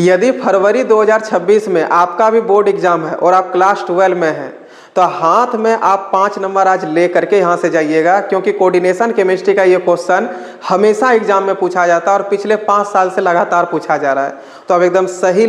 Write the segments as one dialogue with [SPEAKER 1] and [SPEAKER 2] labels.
[SPEAKER 1] यदि फरवरी 2026 में आपका भी बोर्ड एग्जाम है और आप क्लास 12 में हैं तो हाथ में आप 5 नंबर आज ले करके यहाँ से जाइएगा, क्योंकि कोऑर्डिनेशन केमिस्ट्री का ये क्वेश्चन हमेशा एग्जाम में पूछा जाता है और पिछले 5 साल से लगातार पूछा जा रहा है। तो अब एकदम सही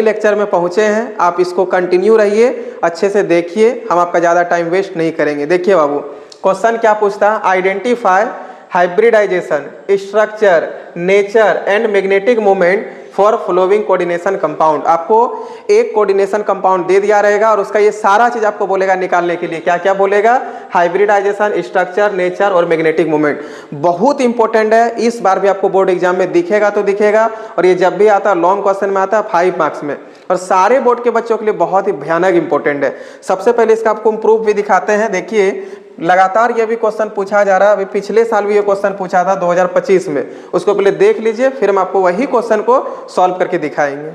[SPEAKER 1] लेक्चर में पहुँचे हैं। आप इसको कंटिन्यू रहिए, अच्छे से देखिए, हम आपका ज़्यादा टाइम वेस्ट नहीं करेंगे। देखिए बाबू, क्वेश्चन क्या पूछता है, identify hybridization, structure, nature and magnetic moment for flowing coordination compound. आपको एक कोऑर्डिनेशन कंपाउंड दे दिया रहेगा और उसका ये सारा चीज आपको बोलेगा निकालने के लिए। क्या क्या बोलेगा, हाइब्रिडाइजेशन, स्ट्रक्चर, नेचर और मैग्नेटिक मोमेंट। बहुत इंपॉर्टेंट है, इस बार भी आपको बोर्ड एग्जाम में दिखेगा तो दिखेगा, और ये जब भी आता है लॉन्ग क्वेश्चन में आता है 5 मार्क्स में, और सारे बोर्ड के बच्चों के लिए बहुत ही भयानक इंपॉर्टेंट है। सबसे पहले इसका आपको प्रूफ भी दिखाते हैं। देखिए लगातार ये भी क्वेश्चन पूछा जा रहा है, अभी पिछले साल भी ये क्वेश्चन पूछा था 2025 में, उसको पहले देख लीजिए, फिर हम आपको वही क्वेश्चन को सॉल्व करके दिखाएंगे।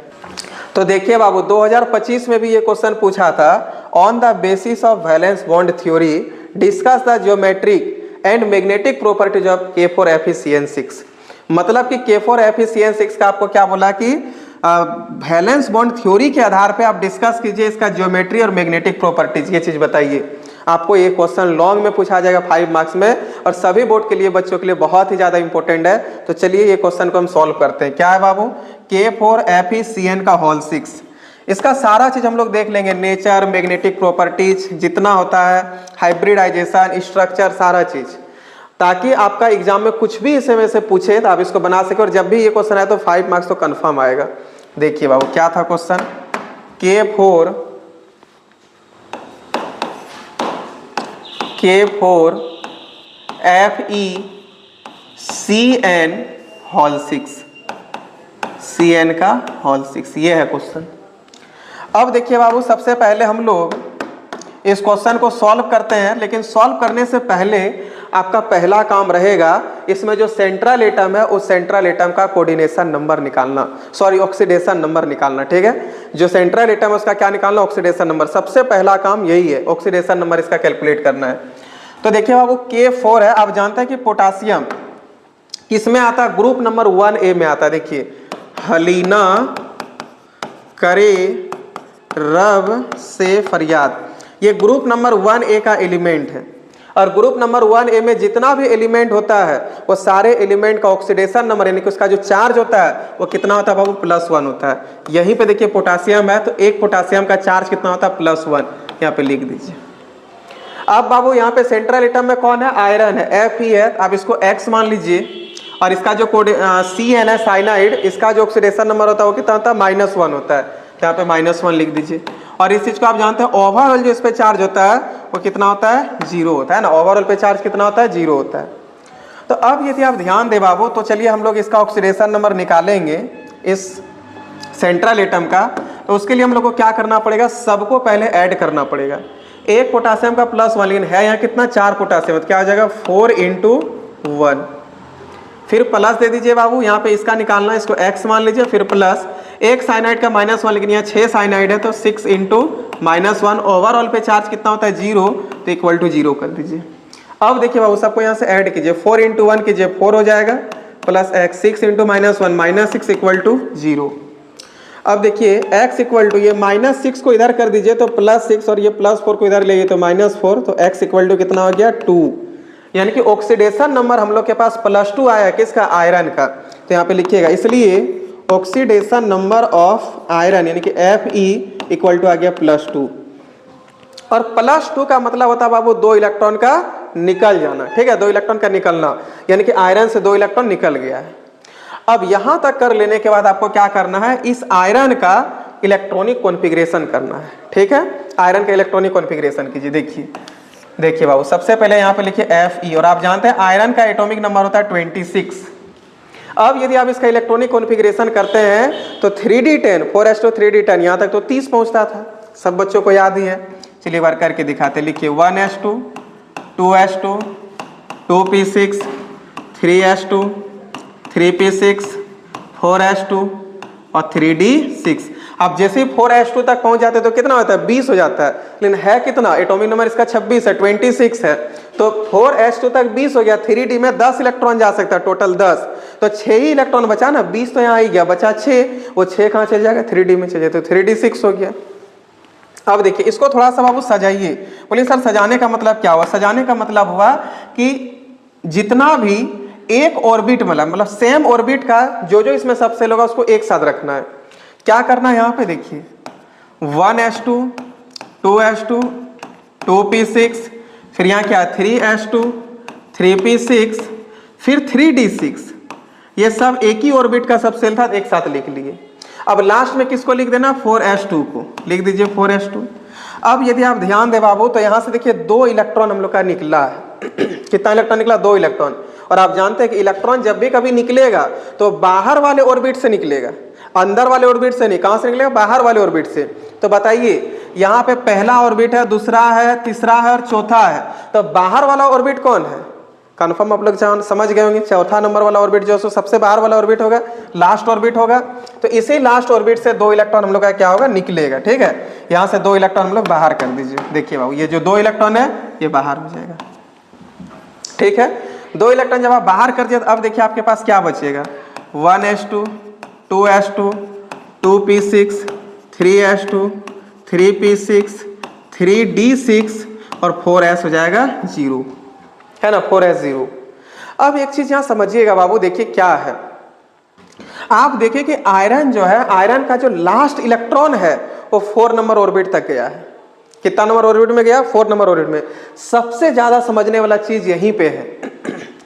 [SPEAKER 1] तो देखिए बाबू, 2025 में भी ये क्वेश्चन पूछा था, on the basis of valence bond theory discuss the geometric and magnetic properties of K4Fe-CN6। मतलब कि K4Fe-CN6 का आपको क्या बोला कि वैलेंस बॉन्ड थ्योरी के आधार पे आप डिस्कस कीजिए इसका ज्योमेट्री और मैग्नेटिक प्रॉपर्टीज, ये चीज बताइए। आपको ये क्वेश्चन लॉन्ग में पूछा जाएगा 5 मार्क्स में, और सभी बोर्ड के लिए बच्चों के लिए बहुत ही ज्यादा इंपॉर्टेंट है। तो चलिए ये क्वेश्चन को हम सॉल्व करते हैं। क्या है बाबू, K4Fe-CN का होल 6, इसका सारा चीज हम लोग देख लेंगे, नेचर, मैग्नेटिक प्रॉपर्टीज जितना होता है, हाइब्रिडाइजेशन, स्ट्रक्चर, सारा चीज, ताकि आपका एग्जाम में कुछ भी इसे में से पूछे तो आप इसको बना सके, और जब भी ये क्वेश्चन आए तो 5 मार्क्स तो कंफर्म आएगा। देखिए बाबू क्या था क्वेश्चन, K4Fe-CN होल 6, CN का होल 6, ये है क्वेश्चन। अब देखिए बाबू, सबसे पहले हम लोग इस क्वेश्चन को सॉल्व करते हैं, लेकिन सॉल्व करने से पहले आपका पहला काम रहेगा इसमें जो सेंट्रल एटम है उस सेंट्रल एटम का कोऑर्डिनेशन नंबर निकालना, सॉरी ऑक्सीडेशन नंबर निकालना। ठीक है, जो सेंट्रल एटम है उसका क्या निकालना, ऑक्सीडेशन नंबर। सबसे पहला काम यही है, ऑक्सीडेशन नंबर इसका कैलकुलेट करना है। तो देखिए बाबू, K4 है, आप जानते हैं कि पोटासियम किसमें आता है, ग्रुप नंबर 1A में आता है। देखिए, हलीना करे रब से फरियाद, ये ग्रुप नंबर 1A का एलिमेंट है, और ग्रुप नंबर 1A में जितना भी एलिमेंट होता है वो सारे एलिमेंट का ऑक्सीडेशन नंबर यानी कि उसका जो चार्ज होता है वो कितना होता है बाबू, +1 होता है। यहीं पे देखिए पोटासियम है, तो एक पोटासियम का चार्ज कितना होता है, +1, यहाँ पे लिख दीजिए। अब बाबू यहाँ पे सेंट्रल एटम में कौन है, आयरन है, Fe है, आप इसको X मान लीजिए, और इसका जो CN है, साइनाइड, इसका जो ऑक्सीडेशन नंबर होता है वो कितना होता है, -1 होता है, यहाँ पे -1 लिख दीजिए। और इस चीज को आप जानते हैं, ओवरऑल जो इस पे चार्ज होता है वो कितना होता है, 0 होता है ना, ओवरऑल पे चार्ज कितना होता है, 0 होता है। तो अब यदि आप ध्यान दे बाबू, तो चलिए हम लोग इसका ऑक्सीडेशन नंबर निकालेंगे इस सेंट्रल एटम का। तो उसके लिए हम लोग को क्या करना पड़ेगा, सबको पहले ऐड करना पड़ेगा। एक पोटासियम का +1, लेकिन है यहाँ कितना, 4 पोटासियम, तो क्या हो जाएगा 4 × 1, फिर प्लस दे दीजिए बाबू, यहाँ पे इसका निकालना है, इसको X मान लीजिए, फिर प्लस एक साइनाइड का -1, लेकिन यहाँ 6 साइनाइड है तो 6 × -1, ओवरऑल पे चार्ज कितना होता है, 0, तो इक्वल टू 0 कर दीजिए। अब देखिए बाबू, सबको यहाँ से ऐड कीजिए, 4 × 1 कीजिए, 4 हो जाएगा, प्लस X, 6 × -1, -6 इक्वल टू 0। अब देखिए X इक्वल टू, ये -6 को इधर कर दीजिए तो +6, और ये +4 को इधर ले तो -4, तो X इक्वल टू कितना हो गया, 2। यानी कि ऑक्सीडेशन नंबर हम लोग के पास +2 आया, किसका, आयरन का। तो यहाँ पे लिखिएगा, इसलिए ऑक्सीडेशन नंबर ऑफ आयरन यानी कि Fe इक्वल टू आ गया +2, और +2 का मतलब होता है बाबू 2 इलेक्ट्रॉन का निकल जाना। ठीक है, 2 इलेक्ट्रॉन का निकलना, यानी कि आयरन से 2 इलेक्ट्रॉन निकल गया है। अब यहां तक कर लेने के बाद आपको क्या करना है, इस आयरन का इलेक्ट्रॉनिक कॉन्फ़िगरेशन करना है। ठीक है, आयरन का इलेक्ट्रॉनिक कॉन्फ़िगरेशन कीजिए। देखिए बाबू, सबसे पहले यहाँ पे लिखिए Fe, और आप जानते हैं आयरन का एटॉमिक नंबर होता है 26। अब यदि आप इसका इलेक्ट्रॉनिक कॉन्फ़िगरेशन करते हैं तो 3d10, 4s2 3d10, यहाँ तक तो 30 पहुँचता था, सब बच्चों को याद ही है। चलिए बार करके दिखाते, लिखिए 1s2, 2s2, 2p6, 3s2, 3p6, 4s2 और 3d6। अब जैसे ही 4s2 तक पहुंच जाते हैं तो कितना होता है, 20 हो जाता है, लेकिन है कितना, एटॉमिक नंबर इसका 26 है, 26 है, तो 4s2 तक 20 हो गया, 3d में 10 इलेक्ट्रॉन जा सकता है, टोटल 10, तो 6 ही इलेक्ट्रॉन बचा ना, 20 तो यहाँ ही गया, बचा 6, वो 6 कहाँ चल जाएगा, 3d में चल जाए, तो 3d 6 हो गया। अब देखिए इसको थोड़ा सा बाबू सजाइए। बोलिए सर सजाने का मतलब क्या हुआ? सजाने का मतलब हुआ कि जितना भी एक ऑर्बिट मतलब सेम ऑर्बिट का जो जो इसमें सबसेल होगा उसको एक साथ रखना है। क्या करना है यहाँ पे देखिए, 1s2, 2s2, 2p6, फिर यहाँ क्या 3s2, 3p6, फिर 3d6, ये सब एक ही ऑर्बिट का सबसेल था, एक साथ लिख लिए। अब लास्ट में किसको लिख देना, 4s2 को लिख दीजिए 4s2। अब यदि आप ध्यान दे बाबू तो यहाँ से देखिए 2 इलेक्ट्रॉन हम लोग का निकला है। कितना इलेक्ट्रॉन निकला, 2 इलेक्ट्रॉन। और आप जानते हैं कि इलेक्ट्रॉन जब भी कभी निकलेगा तो बाहर वाले ऑर्बिट से निकलेगा, अंदर वाले ऑर्बिट से नहीं। कहां से निकलेगा, बाहर वाले ऑर्बिट से। तो बताइए यहाँ पे पहला ऑर्बिट है, दूसरा है, तीसरा है और चौथा है, तो बाहर वाला ऑर्बिट कौन है? कन्फर्म आप लोग समझ गए होंगे, चौथा नंबर वाला ऑर्बिट जो है सबसे बाहर वाला ऑर्बिट होगा, लास्ट ऑर्बिट होगा। तो इसी लास्ट ऑर्बिट से 2 इलेक्ट्रॉन हम लोग का क्या होगा, निकलेगा। ठीक है, यहाँ से 2 इलेक्ट्रॉन हम लोग बाहर कर दीजिए। देखिए बाबू ये जो 2 इलेक्ट्रॉन है ये बाहर हो जाएगा। ठीक है, 2 इलेक्ट्रॉन जब आप बाहर कर दिए, अब देखिए आपके पास क्या बचेगा, 1s2, 2s2, 2p6, 3s2, 3p6, 3d6 और 4s हो जाएगा 0, है ना, 4s 0। अब एक चीज यहां समझिएगा बाबू, देखिए क्या है, आप देखिए कि आयरन जो है, आयरन का जो लास्ट इलेक्ट्रॉन है वो 4 नंबर ऑर्बिट तक गया है। कितना नंबर ऑर्बिट में गया, 4 नंबर ऑर्बिट में। सबसे ज्यादा समझने वाला चीज यहीं पे है,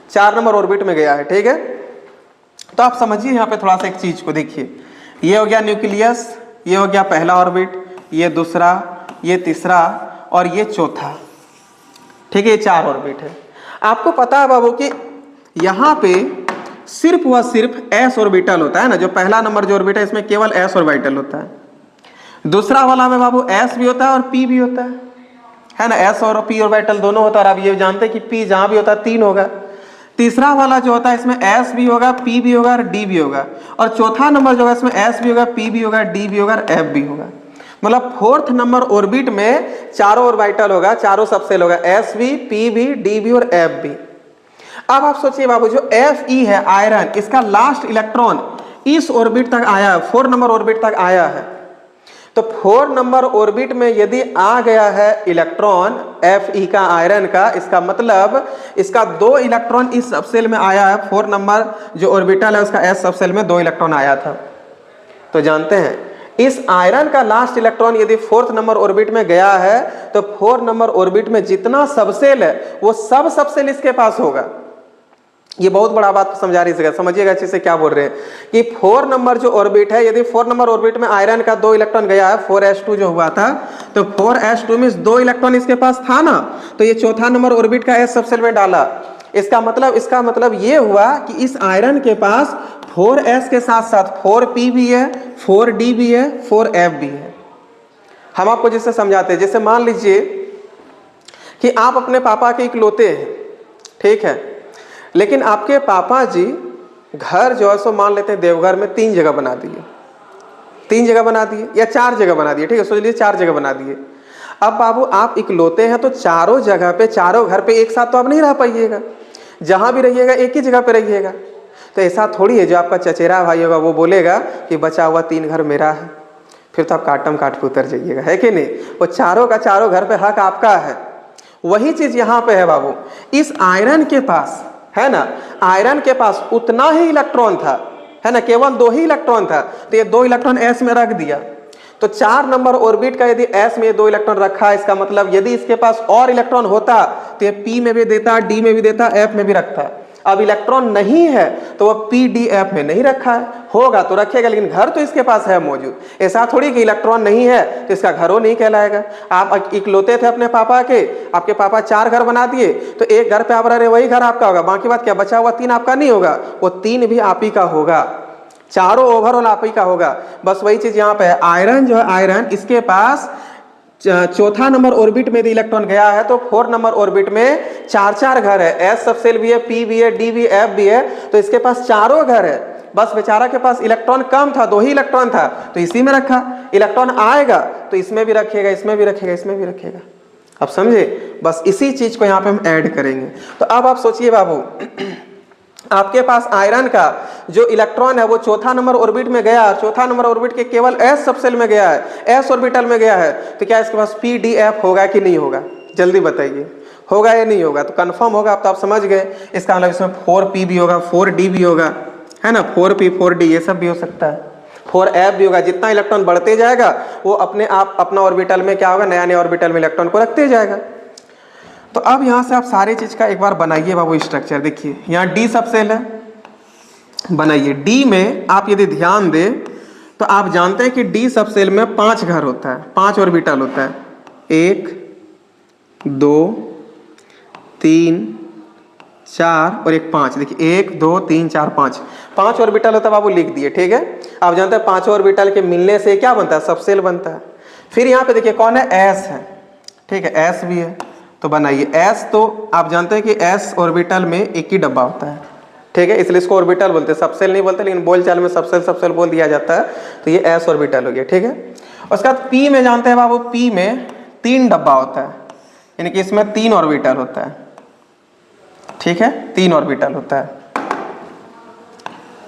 [SPEAKER 1] 4 नंबर ऑर्बिट में गया है। ठीक है, तो आप समझिए यहाँ पे थोड़ा सा एक चीज को देखिए, ये हो गया न्यूक्लियस, ये हो गया पहला ऑर्बिट, ये दूसरा, ये तीसरा और ये चौथा। ठीक है, ये 4 ऑर्बिट है। आपको पता है बाबू कि यहाँ पे सिर्फ व सिर्फ s ऑर्बिटल होता है ना, जो पहला नंबर जो ऑर्बिट है इसमें केवल s ऑर्बिटल होता है। दूसरा वाला में बाबू s भी होता है और p भी होता है ना, s और p ऑर्बिटल दोनों होता है। और आप ये जानते हैं कि p जहां भी होता है 3 होगा। तीसरा वाला जो होता है इसमें s भी होगा, p भी होगा और d भी होगा। और चौथा नंबर जो है इसमें s भी होगा, p भी होगा, d भी होगा और f भी होगा। मतलब 4th नंबर ऑर्बिट में चारों ऑर्बिटल होगा, चारों सबसेल होगा, s भी, p भी, d भी और f भी। अब आप सोचिए बाबू, जो Fe है आयरन, इसका लास्ट इलेक्ट्रॉन इस ऑर्बिट तक आया है, 4 नंबर ऑर्बिट तक आया है। तो 4 नंबर ऑर्बिट में यदि आ गया है इलेक्ट्रॉन Fe का, आयरन का, इसका मतलब इसका 2 इलेक्ट्रॉन इस सबसेल में आया है। 4 नंबर जो ऑर्बिटल है उसका s सबसेल में 2 इलेक्ट्रॉन आया था। तो जानते हैं इस आयरन का लास्ट इलेक्ट्रॉन यदि 4th नंबर ऑर्बिट में गया है तो 4 नंबर ऑर्बिट में जितना सबसेल है वो सब सबसेल इसके पास होगा। ये बहुत बड़ा बात समझा रही है, समझिएगा अच्छे से क्या बोल रहे हैं कि 4 नंबर जो ऑर्बिट है, यदि 4 नंबर ऑर्बिट में आयरन का 2 इलेक्ट्रॉन गया है, 4s2 जो हुआ था, तो 4s2 में 2 इलेक्ट्रॉन इसके पास था ना, तो ये चौथा नंबर ऑर्बिट का s सबसेल में डाला। इसका मतलब ये हुआ कि इस आयरन के पास 4s के साथ साथ 4p भी है, 4d भी है, 4f भी है। हम आपको जिससे समझाते हैं, जैसे मान लीजिए कि आप अपने पापा के इकलौते हैं, ठीक है, लेकिन आपके पापा जी घर जो है सो मान लेते हैं देवघर में 3 जगह बना दिए, 3 जगह बना दिए या 4 जगह बना दिए। ठीक है, सोच लीजिए 4 जगह बना दिए। अब बाबू आप इकलौते हैं तो चारों जगह पे, चारों घर पे एक साथ तो आप नहीं रह पाइएगा, जहां भी रहिएगा एक ही जगह पे रहिएगा। तो ऐसा थोड़ी है जो आपका चचेरा भाई होगा वो बोलेगा कि बचा हुआ 3 घर मेरा है, फिर तो आप काटम काट पे उतर जाइएगा, है कि नहीं। वो चारों का चारों घर पे हक आपका है। वही चीज यहाँ पे है बाबू, इस आयरन के पास है ना, आयरन के पास उतना ही इलेक्ट्रॉन था, है ना, केवल 2 ही इलेक्ट्रॉन था। तो ये 2 इलेक्ट्रॉन s में रख दिया। तो 4 नंबर ऑर्बिट का यदि s में 2 इलेक्ट्रॉन रखा, इसका मतलब यदि इसके पास और इलेक्ट्रॉन होता तो ये p में भी देता, d में भी देता, f में भी रखता। अब इलेक्ट्रॉन नहीं है तो वह p d f में नहीं रखा है, होगा तो रखेगा, लेकिन घर तो इसके पास है मौजूद। ऐसा थोड़ी कि इलेक्ट्रॉन नहीं है तो इसका घरों नहीं कहलाएगा। आप इकलौते थे अपने पापा के, आपके पापा 4 घर बना दिए, तो एक घर पे आप रह रहे, वही घर आपका होगा, बाकी बात क्या बचा हुआ 3 आपका नहीं होगा, वो 3 भी आप ही का होगा, चारों ओवरऑल आप ही का होगा। बस वही चीज यहाँ पे है, आयरन जो है, आयरन इसके पास चौथा नंबर ऑर्बिट में यदि इलेक्ट्रॉन गया है तो 4 नंबर ऑर्बिट में 4 घर है, s सबसेल भी है, p भी है, d भी, f भी है, तो इसके पास चारों घर है। बस बेचारा के पास इलेक्ट्रॉन कम था, 2 ही इलेक्ट्रॉन था तो इसी में रखा। इलेक्ट्रॉन आएगा तो इसमें भी रखेगा, इसमें भी रखेगा, इसमें भी रखेगा। अब समझे, बस इसी चीज को यहाँ पे हम ऐड करेंगे। तो अब आप सोचिए बाबू, आपके पास आयरन का जो इलेक्ट्रॉन है वो चौथा नंबर ऑर्बिट में गया, चौथा नंबर ऑर्बिट के केवल s सबसेल में गया है, s ऑर्बिटल में गया है, तो क्या इसके पास pdf होगा कि नहीं होगा? जल्दी बताइए, होगा या नहीं होगा? तो कंफर्म होगा। अब तो आप समझ गए, इसका मतलब इसमें 4p भी होगा, 4d भी होगा, है ना, 4p 4d ये सब भी हो सकता है, 4f भी होगा। जितना इलेक्ट्रॉन बढ़ते जाएगा वो अपने आप अपना ऑर्बिटल में क्या होगा, नया नया ऑर्बिटल में इलेक्ट्रॉन को रखते जाएगा। तो अब यहाँ से आप सारी चीज का एक बार बनाइए बाबू स्ट्रक्चर। देखिए यहाँ डी सबसेल है, बनाइए। डी में आप यदि ध्यान दें तो आप जानते हैं कि डी सबसेल में 5 घर होता है, 5 ऑर्बिटल होता है, 1 2 3 4 और एक 5। देखिए 1 2 3 4 5 ऑर्बिटल होता है बाबू, लिख दिए। ठीक है, आप जानते हैं 5 ऑर्बिटल के मिलने से क्या बनता है, सबसेल बनता है। फिर यहाँ पे देखिए कौन है, एस है। ठीक है, एस भी है तो बनाइए एस। तो आप जानते हैं कि एस ऑर्बिटल में एक ही डब्बा होता है। ठीक है, इसलिए इसको ऑर्बिटल बोलते हैं, सबसेल नहीं बोलते, लेकिन बोलचाल में सबसेल सबसेल बोल दिया जाता है। तो ये एस ऑर्बिटल हो गया। ठीक है, उसके बाद पी में जानते हैं बाबू, पी में 3 डब्बा होता है, यानी कि इसमें 3 ऑर्बिटल होता है। ठीक है, 3 ऑर्बिटल होता है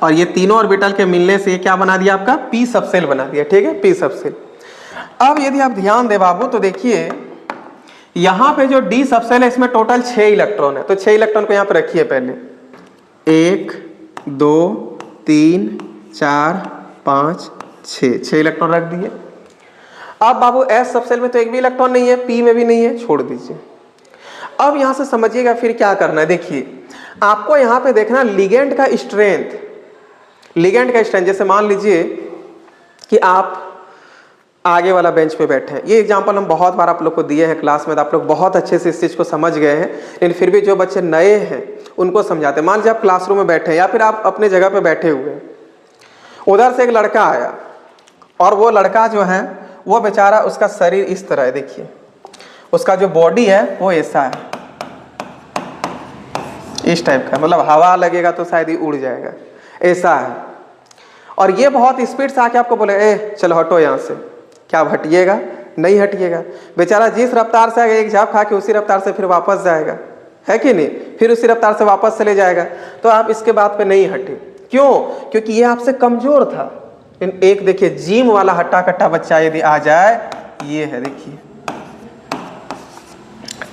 [SPEAKER 1] और ये तीनों ऑर्बिटल के मिलने से क्या बना दिया आपका, पी सबसेल बना दिया। ठीक है, पी सबसेल। अब यदि आप ध्यान दें बाबू तो देखिए यहां पे जो डी सबसेल है इसमें टोटल 6 इलेक्ट्रॉन है। तो 6 इलेक्ट्रॉन को यहां पे रखिए पहले, 1 2 3 4 5 6 इलेक्ट्रॉन रख दिए। अब बाबू एस सबसेल में तो एक भी इलेक्ट्रॉन नहीं है, पी में भी नहीं है, छोड़ दीजिए। अब यहां से समझिएगा फिर क्या करना है। देखिए आपको यहां पे देखना लिगेंड का स्ट्रेंथ, लिगेंड का स्ट्रेंथ। जैसे मान लीजिए कि आप आगे वाला बेंच पे बैठे हैं, ये एग्जांपल हम बहुत बार आप लोग को दिए हैं क्लास में, तो आप लोग बहुत अच्छे से इस चीज़ को समझ गए हैं, लेकिन फिर भी जो बच्चे नए हैं उनको समझाते हैं। मान लीजिए आप क्लासरूम में बैठे हैं या फिर आप अपने जगह पे बैठे हुए हैं, उधर से एक लड़का आया और वो लड़का जो है वो बेचारा, उसका शरीर इस तरह है। देखिए उसका जो बॉडी है वो ऐसा है, इस टाइप का, मतलब हवा लगेगा तो शायद ही उड़ जाएगा, ऐसा है। और ये बहुत स्पीड से आके आपको बोले ए चलो हटो यहाँ से, क्या आप हटिएगा? नहीं हटिएगा। बेचारा जिस रफ्तार से आएगा एक झाप खा के उसी रफ्तार से फिर वापस जाएगा, है कि नहीं? फिर उसी रफ्तार से वापस चले जाएगा। तो आप इसके बात पे नहीं हटे, क्यों? क्योंकि ये आपसे कमजोर था। एक देखिए जिम वाला हट्टा कट्टा बच्चा यदि आ जाए, ये है देखिए,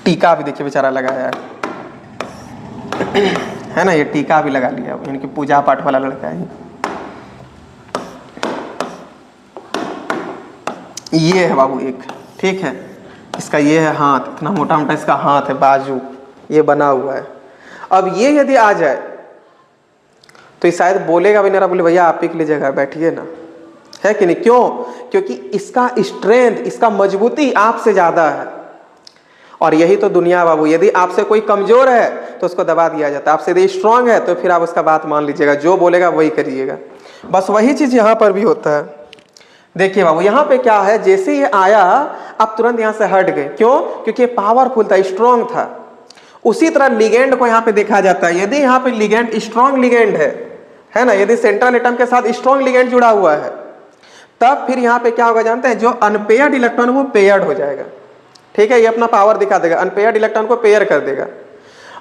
[SPEAKER 1] टीका भी देखिए बेचारा लगाया है ना, ये टीका भी लगा लिया, इनकी पूजा पाठ वाला लड़का है। ये है बाबू एक, ठीक है, इसका ये है हाथ, इतना मोटा मोटा इसका हाथ है, बाजू ये बना हुआ है। अब ये यदि आ जाए तो ये शायद बोलेगा भी नहीं, बोले भैया आप ही के लिए जगह बैठिए ना, है कि नहीं? क्यों? क्योंकि इसका स्ट्रेंथ, इसका मजबूती आपसे ज्यादा है। और यही तो दुनिया बाबू, यदि आपसे कोई कमजोर है तो उसको दबा दिया जाता है, आपसे यदि स्ट्रांग है तो फिर आप उसका बात मान लीजिएगा, जो बोलेगा वही करिएगा। बस वही चीज यहाँ पर भी होता है। देखिए बाबू यहाँ पे क्या है, जैसे ये आया आप तुरंत यहाँ से हट गए, क्यों? क्योंकि पावरफुल था, स्ट्रांग था। उसी तरह लिगेंड को यहाँ पे देखा जाता है, यदि यहाँ पे लिगेंड स्ट्रांग लिगेंड है ना, यदि सेंट्रल एटम के साथ स्ट्रांग लिगेंड जुड़ा हुआ है, तब फिर यहाँ पे क्या होगा जानते हैं, जो अनपेयर्ड इलेक्ट्रॉन वो पेयर्ड हो जाएगा। ठीक है, ये अपना पावर दिखा देगा, अनपेयर्ड इलेक्ट्रॉन को पेयर कर देगा।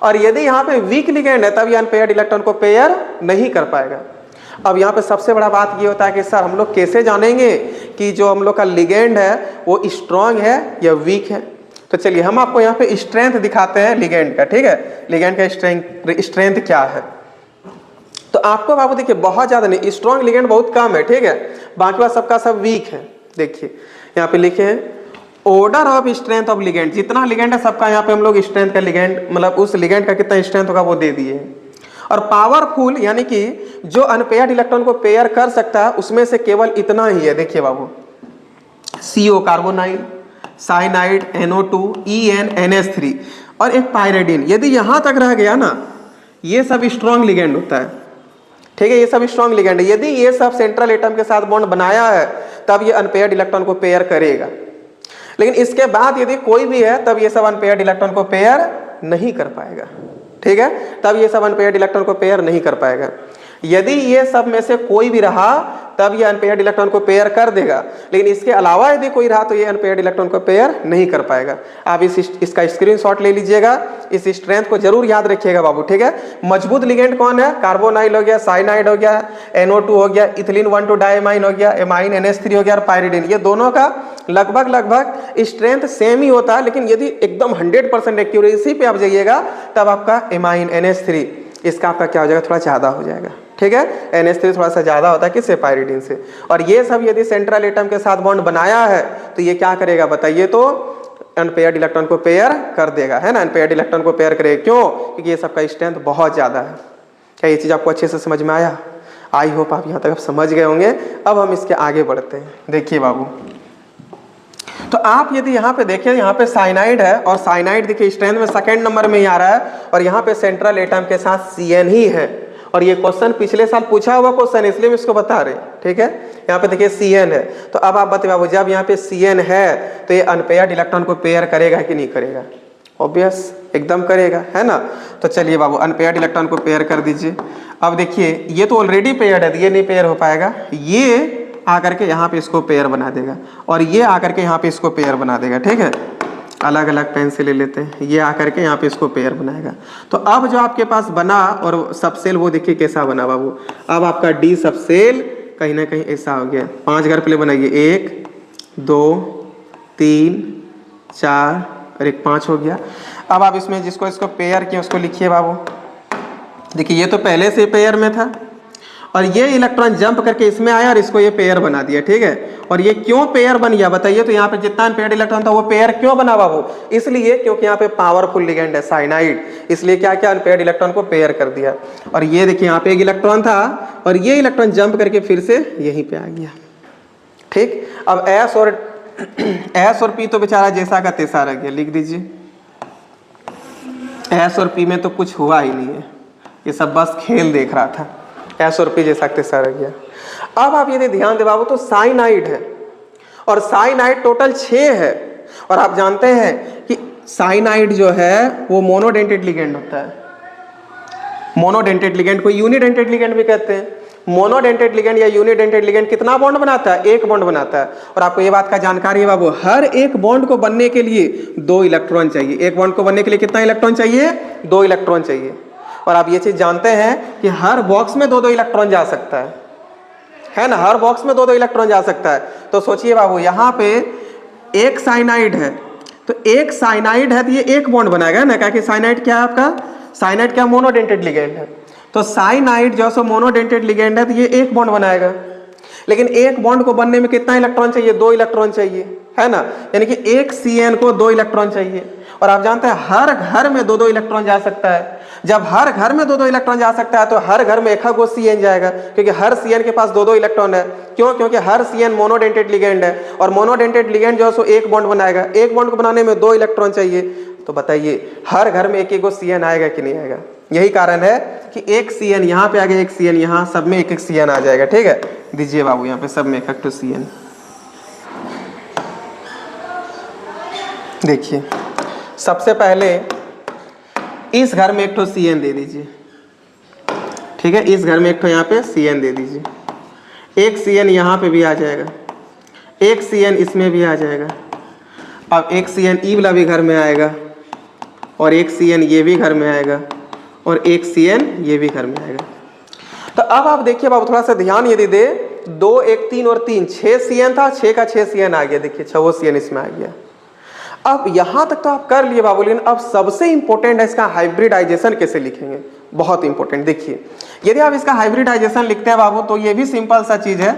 [SPEAKER 1] और यदि यहाँ पे वीक लिगेंड है तब ये अनपेयर्ड इलेक्ट्रॉन को पेयर नहीं कर पाएगा। अब यहाँ पे सबसे बड़ा बात ये होता है कि सर हम लोग कैसे जानेंगे कि जो हम लोग का लिगेंड है वो स्ट्रांग है या वीक है? तो चलिए हम आपको यहाँ पे स्ट्रेंथ दिखाते हैं लिगेंड का। ठीक है, लिगेंड का स्ट्रेंथ क्या है। तो आपको बाबू देखिए बहुत ज्यादा नहीं, स्ट्रांग लिगेंड बहुत कम है, ठीक है, बाकी बात सबका सब वीक है। देखिए यहाँ पे लिखे हैं order of strength of ligand, जितना लिगेंड है सबका यहाँ पे हम लोग स्ट्रेंथ का लिगेंड, मतलब उस लिगेंड का कितना स्ट्रेंथ होगा वो दे दिए। और पावरफुल यानी कि जो अनपेयर्ड इलेक्ट्रॉन को पेयर कर सकता है उसमें से केवल इतना ही है। देखिए बाबू, CO carbonyl, cyanide, NO2, EN, NH3 और एक पायरिडीन, यदि यहां तक रह गया ना, ये सब स्ट्रॉन्ग लिगेंड होता है। ठीक है, ये सब स्ट्रॉन्ग लिगेंड है। यदि ये सब सेंट्रल एटम के साथ बॉन्ड बनाया है तब ये अनपेयर्ड इलेक्ट्रॉन को पेयर करेगा, लेकिन इसके बाद यदि कोई भी है तब ये सब अनपेयर्ड इलेक्ट्रॉन को पेयर नहीं कर पाएगा। ठीक है, तब ये सब अनपेयर्ड इलेक्ट्रॉन को पेयर नहीं कर पाएगा। यदि ये सब में से कोई भी रहा तब ये अनपेयर्ड इलेक्ट्रॉन को पेयर कर देगा, लेकिन इसके अलावा यदि कोई रहा तो ये अनपेयर्ड इलेक्ट्रॉन को पेयर नहीं कर पाएगा। आप इसका स्क्रीनशॉट ले लीजिएगा, इस स्ट्रेंथ को जरूर याद रखिएगा बाबू, ठीक है। मजबूत लिगेंड कौन है? कार्बोनाइल हो गया, साइनाइड हो गया, NO2 हो गया, इथिलीन 1,2 डायमाइन हो गया, एमाइन NH3 हो गया और पायरिडिन। ये दोनों का लगभग स्ट्रेंथ सेम ही होता है, लेकिन यदि एकदम 100% एक्यूरेसी पे आप जाइएगा तब आपका एमाइन NH3 इसका आपका क्या हो जाएगा, थोड़ा ज़्यादा हो जाएगा, ठीक है। NH3 थोड़ा सा ज़्यादा होता है किससे? पायरिडिन से। और ये सब यदि सेंट्रल एटम के साथ बॉन्ड बनाया है तो ये क्या करेगा बताइए, तो अनपेयर्ड इलेक्ट्रॉन को पेयर कर देगा, है ना। अनपेयर्ड इलेक्ट्रॉन को पेयर करेगा, क्यों? क्योंकि ये सबका स्ट्रेंथ बहुत ज़्यादा है। क्या ये चीज़ आपको अच्छे से समझ में आया? आई होप आप यहाँ तक आप समझ गए होंगे। अब हम इसके आगे बढ़ते हैं। देखिए बाबू, तो आप यदि यहाँ पे देखें, यहाँ पे साइनाइड है और साइनाइड देखिए स्ट्रेंथ में सेकंड नंबर में ही आ रहा है और यहाँ पे सेंट्रल एटम के साथ CN ही है। और ये क्वेश्चन पिछले साल पूछा हुआ क्वेश्चन, इसलिए हम इसको बता रहे हैं, ठीक है। यहाँ पे देखिए CN है, तो अब आप बताइए बाबू, जब यहाँ पे CN है तो ये अनपेयर्ड इलेक्ट्रॉन को पेयर करेगा कि नहीं करेगा? ऑब्वियस, एकदम करेगा, है ना। तो चलिए बाबू, अनपेयर्ड इलेक्ट्रॉन को पेयर कर दीजिए। अब देखिए ये तो ऑलरेडी पेयर्ड है, ये नहीं पेयर हो पाएगा। ये आकर के यहाँ पे इसको पेयर बना देगा और ये आकर के यहाँ पे इसको पेयर बना देगा, ठीक है। अलग अलग पेन से ले लेते हैं, ये आकर के यहाँ पे इसको पेयर बनाएगा। तो अब जो आपके पास बना और सबसेल वो देखिए कैसा बना बाबू। अब आपका D सबसेल कहीं ना कहीं ऐसा हो गया। 5 घर पहले बनाइए, 1 2 3 4 और एक 5 हो गया। अब आप इसमें जिसको इसको पेयर किया उसको लिखिए बाबू। देखिए ये तो पहले से पेयर में था और ये इलेक्ट्रॉन जंप करके इसमें आया और इसको ये पेयर बना दिया, ठीक है। और ये क्यों पेयर बन गया बताइए? तो यहाँ पे जितना अनपेयर्ड इलेक्ट्रॉन था वो पेयर क्यों बना बाबू? इसलिए क्योंकि यहाँ पे पावरफुल लिगेंड है साइनाइड, इसलिए क्या क्या अनपेयर्ड इलेक्ट्रॉन को पेयर कर दिया। और ये देखिए यहाँ पे एक इलेक्ट्रॉन था और ये इलेक्ट्रॉन जंप करके फिर से यहीं पे आ गया, ठीक। अब S और P तो बेचारा जैसा का तैसा रह गया, लिख दीजिए। S और P में तो कुछ हुआ ही नहीं है, ये सब बस खेल देख रहा था। S और P जैसा तैसा रह गया। अब आप यदि ध्यान दे बाबू, तो साइनाइड है और साइनाइड टोटल 6 है। और आप जानते हैं कि साइनाइड जो है वो मोनोडेंटेड लिगेंड होता है। मोनोडेंटेड लिगेंड को यूनिडेंटेड लिगेंड भी कहते हैं। मोनोडेंटेड लिगेंड या यूनिडेंटेड लिगेंड कितना बॉन्ड बनाता है? 1 बॉन्ड बनाता है। और आपको ये बात का जानकारी है बाबू, हर एक बॉन्ड को बनने के लिए 2 इलेक्ट्रॉन चाहिए। एक बॉन्ड को बनने के लिए कितना इलेक्ट्रॉन चाहिए? 2 इलेक्ट्रॉन चाहिए। और आप ये चीज जानते हैं कि हर बॉक्स में 2-2 इलेक्ट्रॉन जा सकता है ना। हर बॉक्स में 2-2 इलेक्ट्रॉन जा सकता है। तो सोचिए बाबू, यहाँ पे एक साइनाइड है, तो एक साइनाइड है तो ये 1 बॉन्ड बनाएगा ना, क्या कि साइनाइड क्या है आपका? साइनाइड क्या? मोनोडेंटेड लिगेंड है। तो साइनाइड जो सो मोनोडेंटेड लिगेंड है तो ये 1 बॉन्ड बनाएगा। लेकिन एक बॉन्ड को बनने में कितना इलेक्ट्रॉन चाहिए? 2 इलेक्ट्रॉन चाहिए, है ना। यानी कि एक CN को 2 इलेक्ट्रॉन चाहिए। और आप जानते हैं हर घर में 2-2 इलेक्ट्रॉन जा सकता है। जब हर घर में 2-2 इलेक्ट्रॉन जा सकता है तो हर घर में 1 CN जाएगा, क्योंकि हर CN के पास 2-2 इलेक्ट्रॉन है। क्यों? क्योंकि हर CN मोनोडेंटेड लिगेंड है और मोनोडेंटेड लिगेंड जो है सो 1 बॉन्ड बनाएगा। 1 बॉन्ड को बनाने में 2 इलेक्ट्रॉन चाहिए। तो बताइए हर घर में 1-1 CN आएगा कि नहीं आएगा? यही कारण है कि 1 CN यहाँ पे आ गया, 1 CN यहाँ, सब में 1-1 CN आ जाएगा, ठीक है। दीजिए बाबू यहाँ पे सब में 1-1 CN। देखिए सबसे पहले इस घर में 1 CN दे दीजिए, ठीक है। इस घर में 1 यहाँ पे CN दे दीजिए। 1 CN यहाँ पे भी आ जाएगा, 1 CN इसमें भी आ जाएगा। अब 1 CN ई वाला भी घर में आएगा और 1 CN ये भी घर में आएगा और 1 CN ये भी घर में आएगा। तो अब आप देखिए बाबू, थोड़ा सा ध्यान यदि दे, 2 1 3 और 3 6 CN था, 6 का 6 CN आ गया। देखिए 6 CN इसमें आ गया। अब यहां तक तो आप कर लिए बाबू, लेकिन अब सबसे इंपॉर्टेंट है इसका हाइब्रिडाइजेशन कैसे लिखेंगे। बहुत इंपॉर्टेंट। देखिए यदि आप इसका हाइब्रिडाइजेशन लिखते हैं बाबू तो ये भी सिंपल सा चीज है।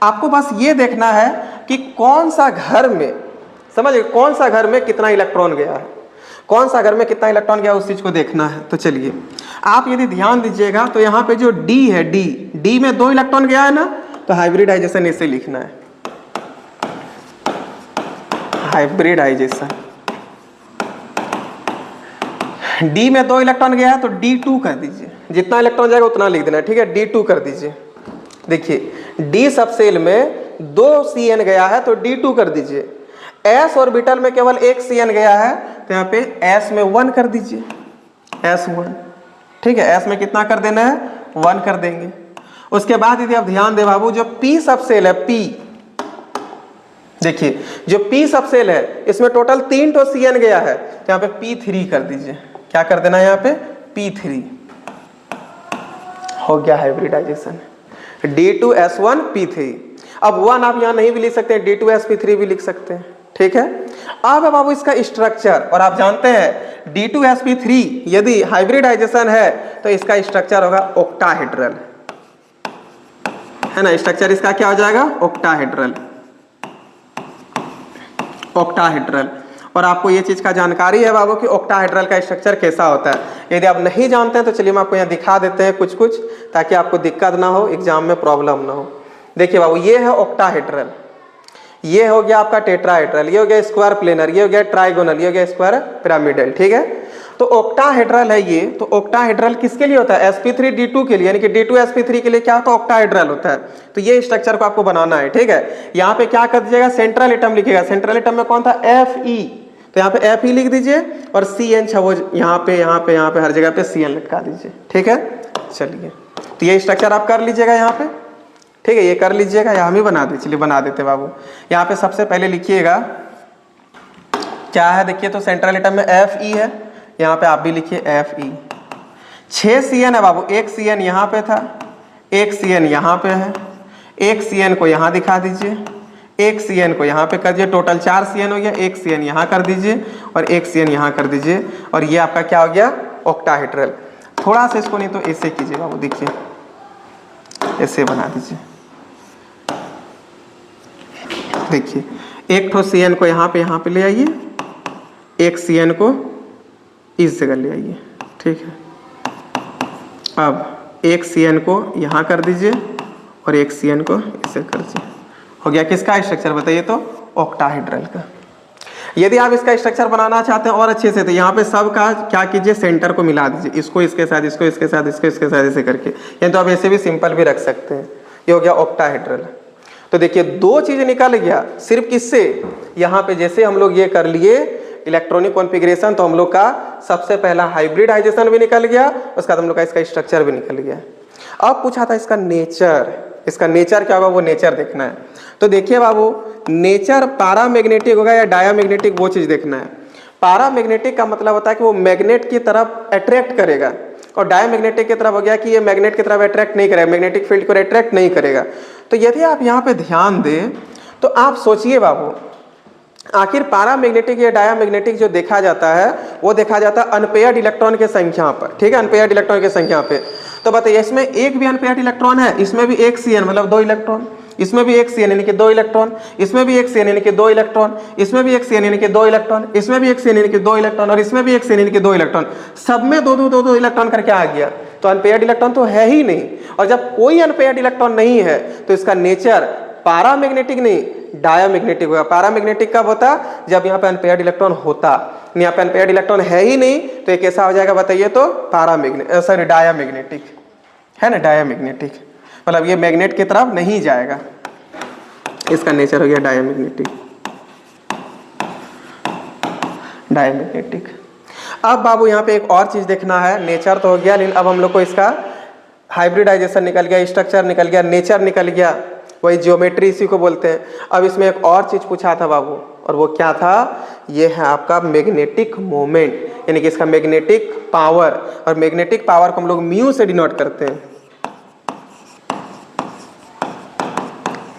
[SPEAKER 1] आपको बस ये देखना है कि कौन सा घर में, समझिए कौन सा घर में कितना इलेक्ट्रॉन गया है, कौन सा घर में कितना इलेक्ट्रॉन गया, उस चीज को देखना है। तो चलिए आप यदि ध्यान दीजिएगा तो यहाँ पे जो D है, D में 2 इलेक्ट्रॉन गया है ना, तो हाइब्रिडाइजेशन ऐसे लिखना है। हाइब्रिडाइजेशन D में 2 इलेक्ट्रॉन गया है तो D2 कर दीजिए। जितना इलेक्ट्रॉन जाएगा उतना लिख देना है, ठीक है। D2 कर दीजिए। देखिए D सबसेल में 2 CN गया है तो D2 कर दीजिए। S ऑर्बिटल में केवल 1 CN गया है तो यहाँ पे S में 1 कर दीजिए, S1, ठीक है। S में कितना कर देना है? 1 कर देंगे। उसके बाद यदि आप ध्यान दे बाबू, जो P सबसेल है, P देखिए जो P सबसेल है इसमें टोटल 3 तो CN गया है, तो यहाँ पे P3 कर दीजिए। क्या कर देना है यहाँ पे? P3 हो गया हाइब्रिडाइजेशन, D2S1P3। अब 1 आप यहाँ नहीं भी लिख सकते हैं, D2sP3 भी लिख सकते हैं, ठीक है। अब है बाबू इसका स्ट्रक्चर, और आप जानते हैं D2sP3 यदि हाइब्रिडाइजेशन है तो इसका स्ट्रक्चर होगा ऑक्टाहेड्रल, है ना। स्ट्रक्चर इसका क्या हो जाएगा? Octahedral, octahedral. और आपको ये चीज का जानकारी है बाबू कि ऑक्टाहेड्रल का स्ट्रक्चर कैसा होता है। यदि आप नहीं जानते हैं तो चलिए हम आपको यहाँ दिखा देते हैं कुछ कुछ, ताकि आपको दिक्कत ना हो, एग्जाम में प्रॉब्लम ना हो। देखिए बाबू, ये है ऑक्टाहेड्रल, ये हो गया आपका टेट्राहेड्रल, ये हो गया स्क्वायर प्लेनर, ये हो गया ट्राइगोनल, ये हो गया स्क्वायर पिरामिडल, ठीक है। तो ऑक्टाहेड्रल है ये। तो ऑक्टाहेड्रल किसके लिए होता है? sp3d2 के लिए, यानी कि D2sp3 के लिए क्या होता है? ऑक्टाहेड्रल होता है। तो ये स्ट्रक्चर को आपको बनाना है, ठीक है। यहाँ पे क्या कर दीजिएगा? सेंट्रल एटम लिखिएगा। सेंट्रल एटम में कौन था? Fe, तो यहाँ पे Fe लिख दीजिए, और CN छवो यहाँ पे हर जगह पे CN लटका दीजिए, ठीक है। चलिए, तो ये स्ट्रक्चर आप कर लीजिएगा यहाँ पे, ठीक है। ये कर लीजिएगा, यहाँ भी बना दीजिए। चलिए बना देते बाबू। यहाँ पे सबसे पहले लिखिएगा क्या है, देखिए तो सेंट्रल एटम में Fe है, यहाँ पे आप भी लिखिए Fe। 6 CN है बाबू, एक CN यहाँ पे था, एक CN यहाँ पे है, एक CN को यहाँ दिखा दीजिए, एक CN को यहाँ पे कर दीजिए। टोटल 4 CN हो गया। एक CN यहाँ कर दीजिए और एक CN यहाँ कर दीजिए, और ये आपका क्या हो गया? ऑक्टाहेड्रल। थोड़ा सा इसको नहीं तो ऐसे कीजिए बाबू, देखिए ऐसे बना दीजिए। देखिए एक ठो CN को यहाँ पे ले आइए, एक CN को इस जगह ले आइए, ठीक है। अब एक CN को यहाँ कर दीजिए और एक CN को इसे कर दीजिए। हो गया किसका स्ट्रक्चर बताइए तो? ऑक्टाहेड्रल का। यदि आप इसका स्ट्रक्चर बनाना चाहते हैं और अच्छे से, तो यहाँ पे सब का क्या कीजिए? सेंटर को मिला दीजिए, इसको इसके साथ, इसको इसके साथ, इसको इसके साथ, ऐसे करके। या तो आप ऐसे भी सिंपल भी रख सकते हैं। ये हो गया ऑक्टाहेड्रल। तो देखिए 2 चीज निकल गया सिर्फ किससे? यहाँ पे जैसे हम लोग ये कर लिए इलेक्ट्रॉनिक कॉन्फ़िगरेशन, तो हम लोग का सबसे पहला हाइब्रिडाइजेशन भी निकल गया, उसके बाद हम लोग का इसका स्ट्रक्चर भी निकल गया। अब पूछा था इसका नेचर, इसका नेचर क्या होगा? वो नेचर देखना है। तो देखिए बाबू, नेचर पैरामैग्नेटिक होगा या डायामैग्नेटिक, वो चीज देखना है। पैरामैग्नेटिक का मतलब होता है कि वो मैग्नेट की तरफ अट्रैक्ट करेगा, और डायामैग्नेटिक की तरफ हो गया कि ये मैग्नेट की तरफ अट्रैक्ट नहीं करेगा, मैग्नेटिक फील्ड को अट्रैक्ट नहीं करेगा। तो यदि आप यहाँ पे ध्यान दें तो आप सोचिए बाबू, आखिर पैरामैग्नेटिक या डायामैग्नेटिक जो देखा जाता है वो देखा जाता है अनपेयर्ड इलेक्ट्रॉन की संख्या पर, ठीक है, अनपेयर्ड इलेक्ट्रॉन की संख्या पे। तो बताइए इसमें एक भी अनपेयर्ड इलेक्ट्रॉन है? इसमें भी एक CN मतलब 2 इलेक्ट्रॉन, इसमें भी एक CN यानी कि 2 इलेक्ट्रॉन, इसमें भी एक CN यानी कि 2 इलेक्ट्रॉन, इसमें भी एक CN यानी कि 2 इलेक्ट्रॉन, इसमें भी एक CN यानी कि 2 इलेक्ट्रॉन, और इसमें भी एक CN यानी कि 2 इलेक्ट्रॉन। सब में 2 इलेक्ट्रॉन करके आ गया, तो अनपेयर्ड इलेक्ट्रॉन तो है ही नहीं। और जब कोई अनपेयर्ड इलेक्ट्रॉन नहीं है तो इसका नेचर पैरामैग्नेटिक नहीं डायामैग्नेटिक होगा। पैरामैग्नेटिक कब होता? जब यहाँ पे अनपेयर्ड इलेक्ट्रॉन होता। यहाँ पे अनपेयर्ड इलेक्ट्रॉन है ही नहीं, तो ये कैसा हो जाएगा बताइए तो? डायामैग्नेटिक, है ना, डायामैग्नेटिक। मतलब ये मैग्नेट की तरफ नहीं जाएगा, इसका नेचर हो गया डायामैग्नेटिक, डायामैग्नेटिक। अब बाबू यहाँ पे एक और चीज देखना है, नेचर तो हो गया, लेकिन अब हम लोग को इसका हाइब्रिडाइजेशन निकल गया, स्ट्रक्चर निकल गया, नेचर निकल गया, वही ज्योमेट्री इसी को बोलते हैं। अब इसमें एक और चीज पूछा था बाबू, और वो क्या था? ये है आपका मैग्नेटिक मोमेंट, यानी कि इसका मैग्नेटिक पावर। और मैग्नेटिक पावर को हम लोग म्यू से डिनोट करते हैं,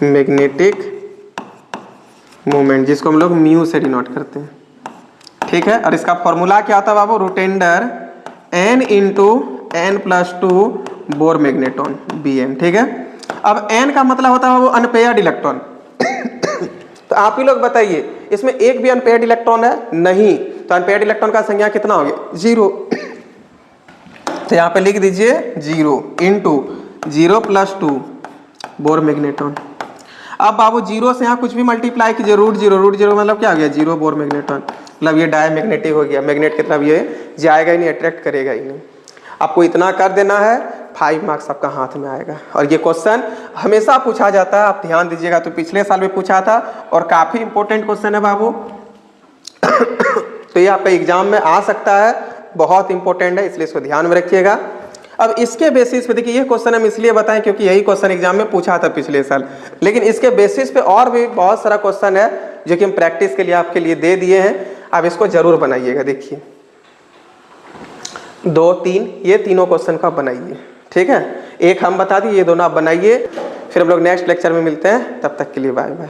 [SPEAKER 1] मैग्नेटिक मोमेंट, जिसको हम लोग म्यू से डिनोट करते हैं, ठीक है। और इसका फॉर्मूला क्या था बाबू? रूटेंडर n × n+2 bore magneton Bm, ठीक है। अब n का मतलब होता है वो अनपेयर्ड इलेक्ट्रॉन। तो आप ही लोग बताइए, इसमें एक भी अनपेयर्ड इलेक्ट्रॉन है? नहीं। तो अनपेयर्ड इलेक्ट्रॉन का संख्या कितना हो गया? 0। तो यहाँ पे लिख दीजिए 0 × 0+2 बोर मैग्नेटॉन। अब बाबू 0 से यहाँ कुछ भी मल्टीप्लाई कीजिए, √0 मतलब क्या हो गया? 0 बोर मैग्नेटॉन। मतलब ये डायमैग्नेटिक हो गया, मैग्नेट की तरफ ये जाएगा ही नहीं, अट्रैक्ट करेगा ही नहीं। आपको इतना कर देना है, 5 मार्क्स आपका हाथ में आएगा। और ये क्वेश्चन हमेशा पूछा जाता है, आप ध्यान दीजिएगा। तो पिछले साल में पूछा था और काफी इंपॉर्टेंट क्वेश्चन है बाबू। तो ये आपका एग्जाम में आ सकता है, बहुत इंपॉर्टेंट है, इसलिए इसको ध्यान में रखिएगा। अब इसके बेसिस पे देखिए, ये क्वेश्चन हम इसलिए बताएं क्योंकि यही क्वेश्चन एग्जाम में पूछा था पिछले साल, लेकिन इसके बेसिस पे और भी बहुत सारा क्वेश्चन है जो कि हम प्रैक्टिस के लिए आपके लिए दे दिए हैं। आप इसको जरूर बनाइएगा। देखिए 2, 3 ये तीनों क्वेश्चन का बनाइए, ठीक है। एक हम बता दिए, ये दोनों आप बनाइए। फिर हम लोग नेक्स्ट लेक्चर में मिलते हैं, तब तक के लिए बाय बाय।